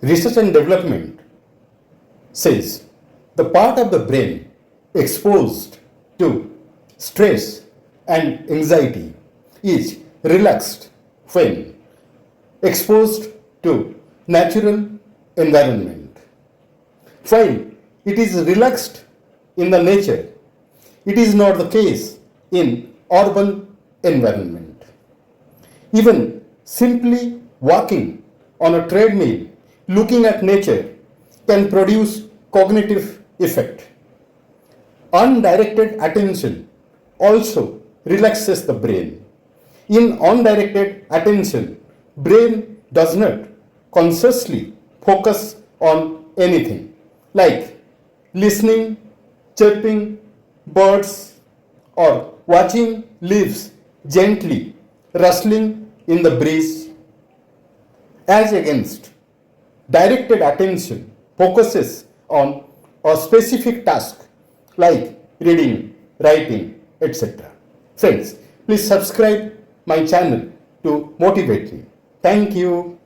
Research and Development says the part of the brain exposed to stress and anxiety is relaxed when exposed to natural environment. While it is relaxed in the nature, it is not the case in urban environment. Even simply walking on a treadmill, looking at nature can produce cognitive effect. Undirected attention also relaxes the brain. In undirected attention, brain does not consciously focus on anything like listening, chirping birds, or watching leaves gently rustling in the breeze. As against, directed attention focuses on a specific task like reading, writing, etc. Friends, please subscribe my channel to motivate me. Thank you.